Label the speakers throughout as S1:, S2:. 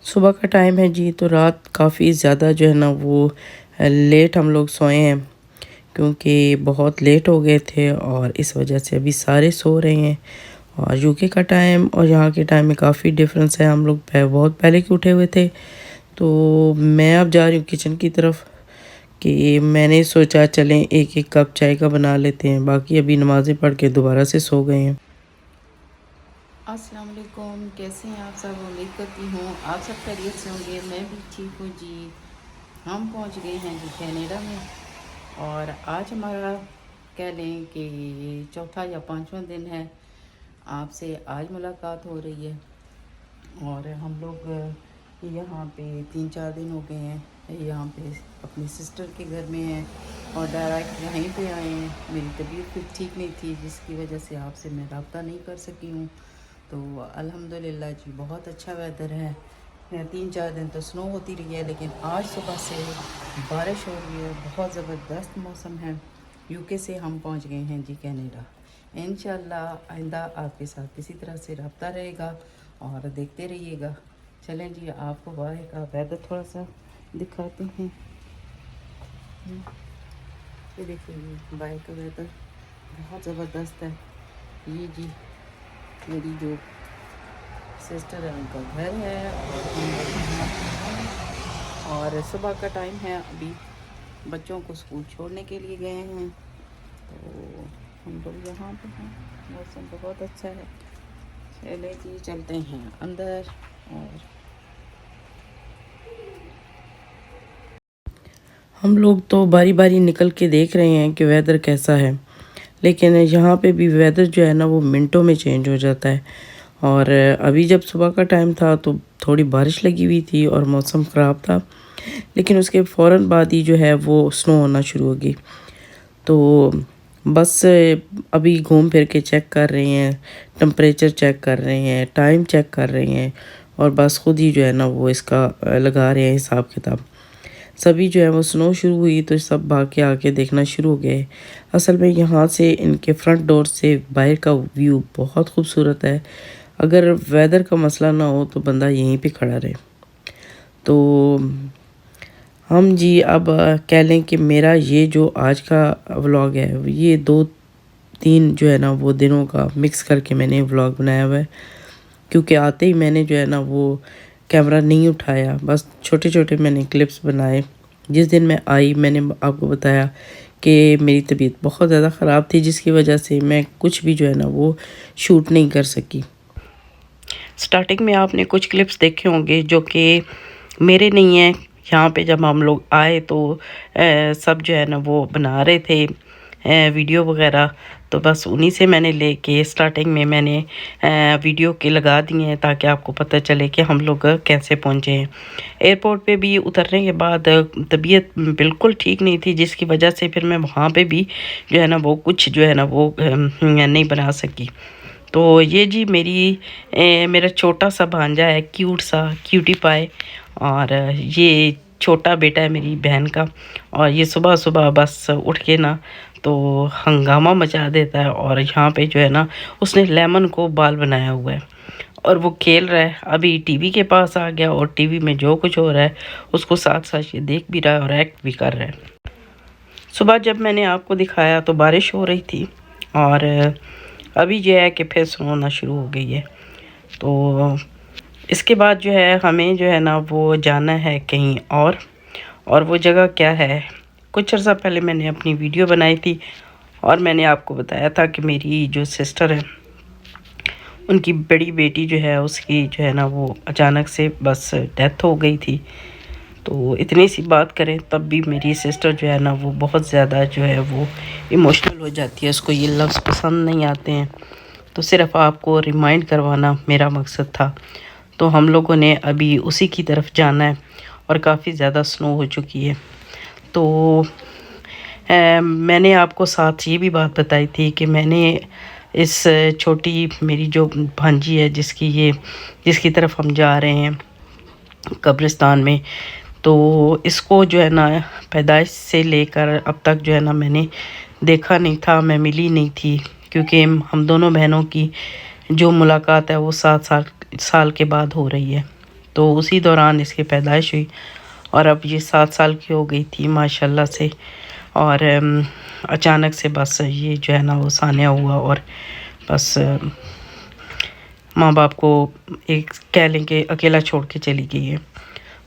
S1: सुबह का टाइम है जी, तो रात काफ़ी ज़्यादा जो है ना वो लेट हम लोग सोए हैं, क्योंकि बहुत लेट हो गए थे और इस वजह से अभी सारे सो रहे हैं। और यूके का टाइम और यहाँ के टाइम में काफ़ी डिफरेंस है। हम लोग बहुत पहले के उठे हुए थे, तो मैं अब जा रही हूँ किचन की तरफ कि मैंने सोचा चलें एक एक कप चाय का बना लेते हैं। बाकी अभी नमाज़ें पढ़ के दोबारा से सो गए हैं।
S2: अस्सलाम वालेकुम, कैसे हैं आप सब? उम्मीद करती हूँ आप सब खैरियत से होंगे। मैं भी ठीक हूँ जी। हम पहुँच गए हैं जी कनाडा में, और आज हमारा कह लें कि चौथा या पांचवा दिन है। आपसे आज मुलाकात हो रही है, और हम लोग यहाँ पे 3-4 दिन हो गए हैं। यहाँ पे अपनी सिस्टर के घर में हैं और डायरेक्ट यहीं पे आए हैं। मेरी तबीयत कुछ ठीक नहीं थी, जिसकी वजह से आपसे मैं रब्ता नहीं कर सकी हूँ। तो अल्हम्दुलिल्लाह जी बहुत अच्छा वेदर है। 3-4 दिन तो स्नो होती रही है, लेकिन आज सुबह से बारिश हो रही है। बहुत ज़बरदस्त मौसम है। यूके से हम पहुंच गए हैं जी कनाडा। इंशाल्लाह आइंदा आपके साथ किसी तरह से रब्ता रहेगा और देखते रहिएगा। चलें जी, आपको बाहर का वेदर थोड़ा सा दिखाते हैं। ये देखिए बाहर का वेदर बहुत ज़बरदस्त है। ये जी मेरी जो सिस्टर है उनका घर है, और सुबह का टाइम है। अभी बच्चों को स्कूल छोड़ने के लिए गए हैं, तो हम लोग यहाँ पे हैं। मौसम बहुत अच्छा है। चले जी चलते हैं अंदर। और
S1: हम लोग तो बारी बारी निकल के देख रहे हैं कि वेदर कैसा है, लेकिन यहाँ पे भी वेदर जो है ना वो मिनटों में चेंज हो जाता है। और अभी जब सुबह का टाइम था तो थोड़ी बारिश लगी हुई थी और मौसम ख़राब था, लेकिन उसके फ़ौरन बाद ही जो है वो स्नो होना शुरू हो गई। तो बस अभी घूम फिर के चेक कर रहे हैं, टेम्परेचर चेक कर रहे हैं, टाइम चेक कर रहे हैं, और बस खुद ही जो है ना वो इसका लगा रहे हैं हिसाब किताब। सभी जो है वो स्नो शुरू हुई तो सब भाग के आके देखना शुरू हो गए। असल में यहाँ से इनके फ्रंट डोर से बाहर का व्यू बहुत खूबसूरत है। अगर वेदर का मसला ना हो तो बंदा यहीं पे खड़ा रहे। तो हम जी अब कह लें कि मेरा ये जो आज का व्लॉग है, ये 2-3 जो है ना वो दिनों का मिक्स करके मैंने व्लॉग बनाया हुआ है, क्योंकि आते ही मैंने जो है ना वो कैमरा नहीं उठाया, बस छोटे छोटे मैंने क्लिप्स बनाए। जिस दिन मैं आई मैंने आपको बताया कि मेरी तबीयत बहुत ज़्यादा ख़राब थी, जिसकी वजह से मैं कुछ भी जो है ना वो शूट नहीं कर सकी। स्टार्टिंग में आपने कुछ क्लिप्स देखे होंगे जो कि मेरे नहीं हैं। यहाँ पे जब हम लोग आए तो सब जो है ना वो बना रहे थे वीडियो वगैरह, तो बस उन्हीं से मैंने लेके स्टार्टिंग में मैंने वीडियो के लगा दिए हैं ताकि आपको पता चले कि हम लोग कैसे पहुँचे हैं। एयरपोर्ट पे भी उतरने के बाद तबीयत बिल्कुल ठीक नहीं थी, जिसकी वजह से फिर मैं वहाँ पे भी जो है ना वो कुछ जो है ना वो नहीं बना सकी। तो ये जी मेरा छोटा सा भांजा है, क्यूट सा क्यूटी पाई, और ये छोटा बेटा है मेरी बहन का। और ये सुबह सुबह बस उठ के ना तो हंगामा मचा देता है, और यहाँ पे जो है ना उसने लेमन को बाल बनाया हुआ है और वो खेल रहा है। अभी टीवी के पास आ गया और टीवी में जो कुछ हो रहा है उसको साथ साथ ये देख भी रहा है और एक्ट भी कर रहा है। सुबह जब मैंने आपको दिखाया तो बारिश हो रही थी, और अभी जो है कि फिर स्नो होना शुरू हो गई है। तो इसके बाद जो है हमें जो है ना वो जाना है कहीं और वो जगह क्या है, कुछ अर्सा पहले मैंने अपनी वीडियो बनाई थी और मैंने आपको बताया था कि मेरी जो सिस्टर है उनकी बड़ी बेटी जो है उसकी जो है ना वो अचानक से बस डेथ हो गई थी। तो इतनी सी बात करें तब भी मेरी सिस्टर जो है ना वो बहुत ज़्यादा जो है वो इमोशनल हो जाती है, उसको ये लफ्ज़ पसंद नहीं आते हैं। तो सिर्फ़ आपको रिमाइंड करवाना मेरा मकसद था। तो हम लोगों ने अभी उसी की तरफ जाना है और काफ़ी ज़्यादा स्नो हो चुकी है। तो मैंने आपको साथ ये भी बात बताई थी कि मैंने इस छोटी मेरी जो भांजी है जिसकी तरफ हम जा रहे हैं कब्रिस्तान में, तो इसको जो है ना पैदाइश से लेकर अब तक जो है ना मैंने देखा नहीं था, मैं मिली नहीं थी, क्योंकि हम दोनों बहनों की जो मुलाकात है वो 7 साल के बाद हो रही है। तो उसी दौरान इसकी पैदाइश हुई और अब ये 7 साल की हो गई थी माशाल्लाह से। और अचानक से बस ये जो है ना वो सान्या हुआ और बस माँ बाप को एक कह लें कि अकेला छोड़ के चली गई है।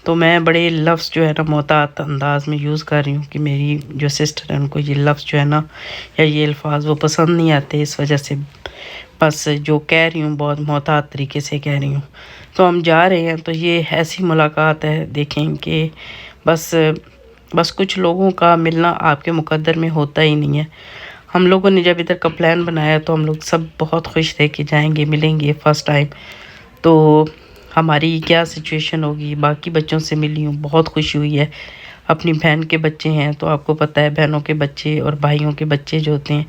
S1: तो मैं बड़े लफ्ज़ जो है ना मोहतात अंदाज में यूज़ कर रही हूँ कि मेरी जो सिस्टर है उनको ये लफ्ज़ जो है ना या ये अल्फाज वो पसंद नहीं आते, इस वजह से बस जो कह रही हूँ बहुत मोहतात तरीके से कह रही हूँ। तो हम जा रहे हैं, तो ये ऐसी मुलाकात है, देखें कि बस कुछ लोगों का मिलना आपके मुकद्दर में होता ही नहीं है। हम लोगों ने जब इधर का प्लान बनाया तो हम लोग सब बहुत खुश थे कि जाएंगे मिलेंगे फ़र्स्ट टाइम। तो हमारी क्या सिचुएशन होगी, बाकी बच्चों से मिली हूँ, बहुत खुशी हुई है। अपनी बहन के बच्चे हैं तो आपको पता है बहनों के बच्चे और भाइयों के बच्चे जो होते हैं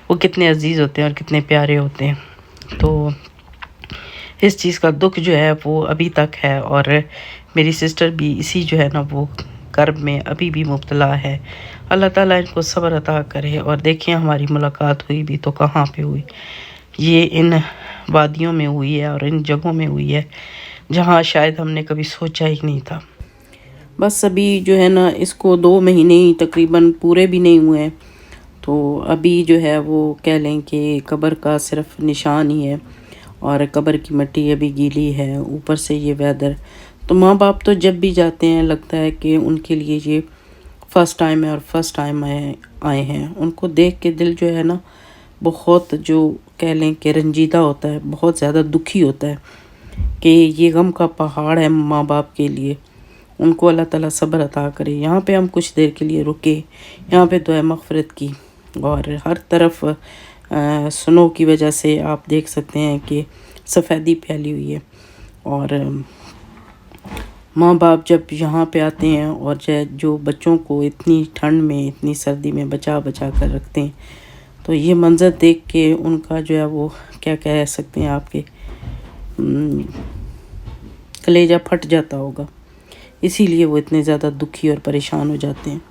S1: वो कितने अजीज़ होते हैं और कितने प्यारे होते हैं। तो इस चीज़ का दुख जो है वो अभी तक है, और मेरी सिस्टर भी इसी जो है ना वो कर्ब में अभी भी मुब्तला है। अल्लाह ताला इनको सब्र अता करे। और देखिए हमारी मुलाकात हुई भी तो कहाँ पे हुई, ये इन वादियों में हुई है और इन जगहों में हुई है जहाँ शायद हमने कभी सोचा ही नहीं था। बस अभी जो है ना इसको 2 महीने ही तकरीबन पूरे भी नहीं हुए हैं, तो अभी जो है वो कह लें कि कब्र का सिर्फ निशान ही है और कब्र की मिट्टी अभी गीली है, ऊपर से ये वेदर। तो माँ बाप तो जब भी जाते हैं लगता है कि उनके लिए ये फ़र्स्ट टाइम है और फर्स्ट टाइम आए हैं। उनको देख के दिल जो है ना बहुत जो कह लें कि रंजीदा होता है, बहुत ज़्यादा दुखी होता है कि ये गम का पहाड़ है माँ बाप के लिए। उनको अल्लाह ताला सब्र अता करे। यहाँ पे हम कुछ देर के लिए रुके, यहाँ पे दुआ मग़फ़िरत की, और हर तरफ स्नो की वजह से आप देख सकते हैं कि सफ़ेदी फैली हुई है। और माँ बाप जब यहाँ पे आते हैं और जो बच्चों को इतनी ठंड में इतनी सर्दी में बचा बचा कर रखते हैं, तो ये मंज़र देख के उनका जो है वो क्या कह सकते हैं आपके कलेजा फट जाता होगा, इसीलिए वो इतने ज़्यादा दुखी और परेशान हो जाते हैं।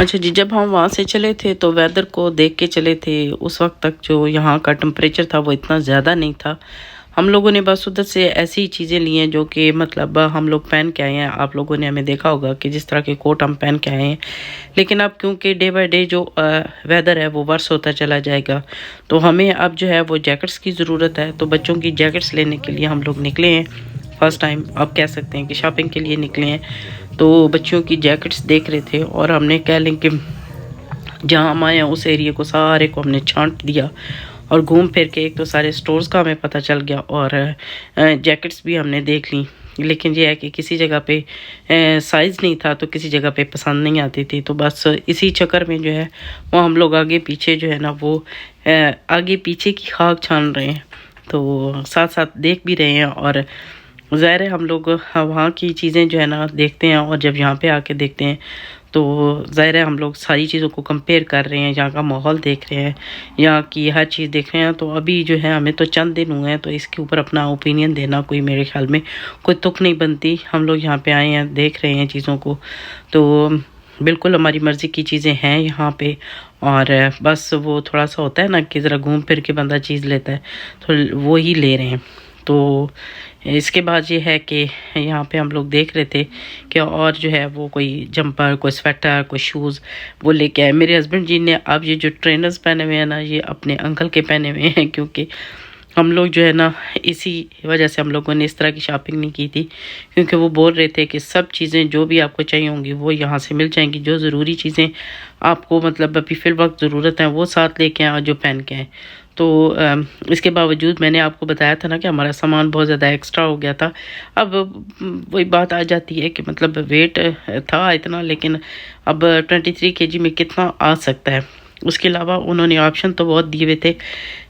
S1: अच्छा जी, जब हम वहाँ से चले थे तो वेदर को देख के चले थे। उस वक्त तक जो यहाँ का टेम्परेचर था वो इतना ज़्यादा नहीं था। हम लोगों ने बस उधर से ऐसी चीज़ें ली हैं जो कि मतलब हम लोग पहन के आए हैं। आप लोगों ने हमें देखा होगा कि जिस तरह के कोट हम पहन के आए हैं, लेकिन अब क्योंकि डे बाय डे जो वेदर है वो वर्स होता चला जाएगा, तो हमें अब जो है वो जैकेट्स की ज़रूरत है। तो बच्चों की जैकेट्स लेने के लिए हम लोग निकले हैं फर्स्ट टाइम आप कह सकते हैं कि शॉपिंग के लिए निकले हैं, तो बच्चों की जैकेट्स देख रहे थे और हमने कह लें कि जहाँ हम आए हैं उस एरिया को सारे को हमने छांट दिया और घूम फिर के एक तो सारे स्टोर्स का हमें पता चल गया और जैकेट्स भी हमने देख ली। लेकिन ये है कि किसी जगह पे साइज़ नहीं था तो किसी जगह पे पसंद नहीं आती थी, तो बस इसी चक्कर में जो है वो हम लोग आगे पीछे जो है ना वो आगे पीछे की खाक छान रहे हैं, तो साथ साथ देख भी रहे हैं। और ज़ाहिर है हम लोग वहाँ की चीज़ें जो है ना देखते हैं और जब यहाँ पे आके देखते हैं तो ज़ाहिर है हम लोग सारी चीज़ों को कंपेयर कर रहे हैं, यहाँ का माहौल देख रहे हैं, यहाँ की हर चीज़ देख रहे हैं। तो अभी जो है हमें तो चंद दिन हुए हैं, तो इसके ऊपर अपना ओपिनियन देना कोई मेरे ख्याल में कोई तुक नहीं बनती। हम लोग यहाँ पे आए हैं, देख रहे हैं चीज़ों को, तो बिल्कुल हमारी मर्ज़ी की चीज़ें हैं यहाँ पे। और बस वो थोड़ा सा होता है ना कि ज़रा घूम फिर के बंदा चीज़ लेता है, तो वो ही ले रहे हैं। तो इसके बाद ये है कि यहाँ पे हम लोग देख रहे थे कि और जो है वो कोई जंपर, कोई स्वेटर, कोई शूज़ वो लेके आए। मेरे हस्बैंड जी ने अब ये जो ट्रेनर्स पहने हुए हैं ना, ये अपने अंकल के पहने हुए हैं, क्योंकि हम लोग जो है ना इसी वजह से हम लोगों ने इस तरह की शॉपिंग नहीं की थी, क्योंकि वो बोल रहे थे कि सब चीज़ें जो भी आपको चाहिए होंगी वो यहाँ से मिल जाएंगी, जो ज़रूरी चीज़ें आपको मतलब अभी फ़िल वक्त ज़रूरत है वो साथ लेके आएँ और जो पहन के आएँ। तो इसके बावजूद मैंने आपको बताया था ना कि हमारा सामान बहुत ज़्यादा एक्स्ट्रा हो गया था। अब वही बात आ जाती है कि मतलब वेट था इतना, लेकिन अब 23 केजी में कितना आ सकता है। उसके अलावा उन्होंने ऑप्शन तो बहुत दिए हुए थे,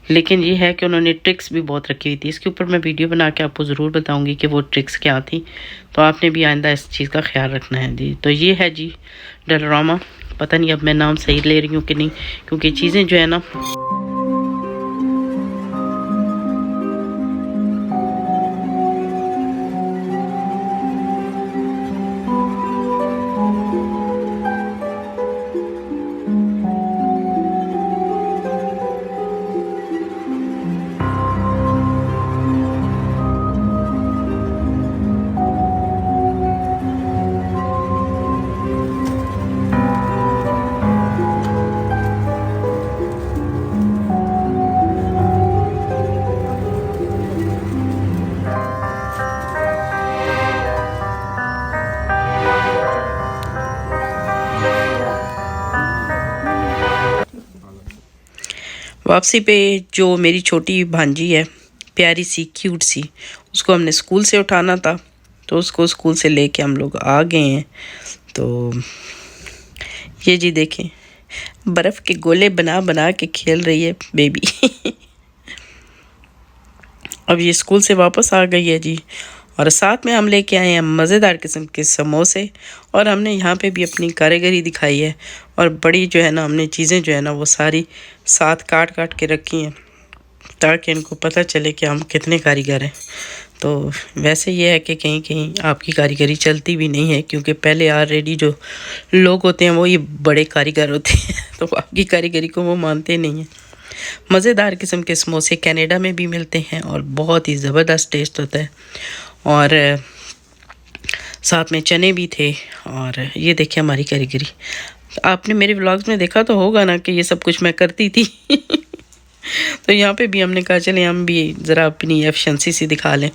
S1: लेकिन ये है कि उन्होंने ट्रिक्स भी बहुत रखी हुई थी। इसके ऊपर मैं वीडियो बना के आपको ज़रूर बताऊंगी कि वो ट्रिक्स क्या थी, तो आपने भी आइंदा इस चीज़ का ख्याल रखना है जी। तो ये है जी डलरामा, पता नहीं अब मैं नाम सही ले रही हूँ कि नहीं, क्योंकि चीज़ें जो है ना वापसी पे जो मेरी छोटी भांजी है, प्यारी सी क्यूट सी, उसको हमने स्कूल से उठाना था, तो उसको स्कूल से लेके हम लोग आ गए हैं। तो ये जी देखें, बर्फ़ के गोले बना बना के खेल रही है बेबी। अब ये स्कूल से वापस आ गई है जी, और साथ में हम लेके आए हैं मज़ेदार किस्म के समोसे, और हमने यहाँ पे भी अपनी कारीगरी दिखाई है और बड़ी जो है ना हमने चीज़ें जो है ना वो सारी साथ काट काट के रखी हैं, ताकि इनको पता चले कि हम कितने कारीगर हैं। तो वैसे ये है कि कहीं कहीं आपकी कारीगरी चलती भी नहीं है, क्योंकि पहले ऑलरेडी जो लोग होते हैं वो ये बड़े कारीगर होते हैं, तो आपकी कारीगरी को वो मानते नहीं हैं। मज़ेदार किस्म के समोसे कनाडा में भी मिलते हैं और बहुत ही ज़बरदस्त टेस्ट होता है, और साथ में चने भी थे। और ये देखिए हमारी कारीगरी, आपने मेरे व्लॉग्स में देखा तो होगा ना कि ये सब कुछ मैं करती थी। तो यहाँ पे भी हमने कहा चले हम भी ज़रा अपनी एफिशिएंसी सी दिखा लें।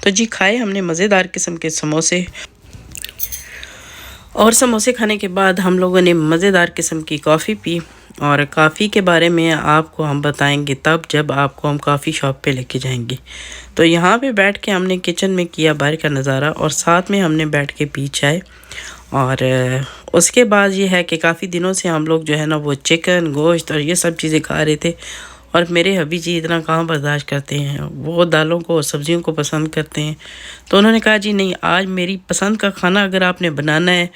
S1: तो जी खाए हमने मज़ेदार किस्म के समोसे, और समोसे खाने के बाद हम लोगों ने मज़ेदार किस्म की कॉफ़ी पी। और कॉफ़ी के बारे में आपको हम बताएंगे तब जब आपको हम कॉफ़ी शॉप पे लेके जाएंगे। तो यहाँ पे बैठ के हमने किचन में किया बाहर का नज़ारा, और साथ में हमने बैठ के पी चाय। और उसके बाद ये है कि काफ़ी दिनों से हम लोग जो है ना वो चिकन, गोश्त और ये सब चीज़ें खा रहे थे, और मेरे हबी जी इतना कहाँ बर्दाश्त करते हैं, वो दालों को और सब्जियों को पसंद करते हैं। तो उन्होंने कहा जी नहीं, आज मेरी पसंद का खाना अगर आपने बनाना है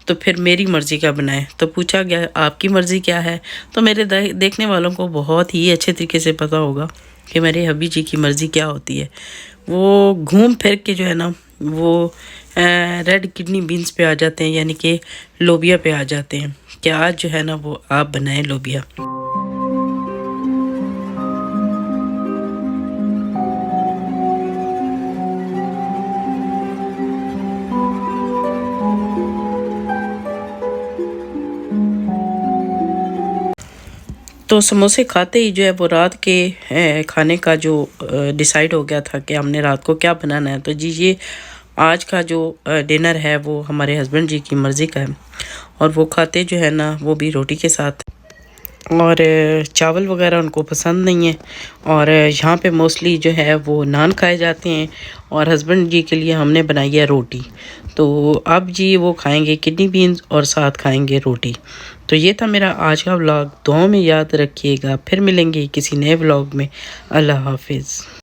S1: तो फिर मेरी मर्ज़ी का बनाएं। तो पूछा गया आपकी मर्ज़ी क्या है, तो मेरे देखने वालों को बहुत ही अच्छे तरीके से पता होगा कि मेरे हबी जी की मर्ज़ी क्या होती है। वो घूम फिर के जो है ना वो रेड किडनी बीन्स पे आ जाते हैं, यानी कि लोबिया पे आ जाते हैं कि आज जो है ना वो आप बनाएं लोबिया। तो समोसे खाते ही जो है वो रात के खाने का जो डिसाइड हो गया था कि हमने रात को क्या बनाना है। तो जी ये आज का जो डिनर है वो हमारे हस्बैंड जी की मर्ज़ी का है और वो खाते जो है ना वो भी रोटी के साथ और चावल वगैरह उनको पसंद नहीं है। और यहाँ पे मोस्टली जो है वो नान खाए जाते हैं और हस्बैंड जी के लिए हमने बनाई है रोटी। तो अब जी वो खाएंगे किडनी बीन्स और साथ खाएंगे रोटी। तो ये था मेरा आज का व्लॉग। दुआओं में याद रखिएगा, फिर मिलेंगे किसी नए व्लॉग में। अल्लाह हाफिज़।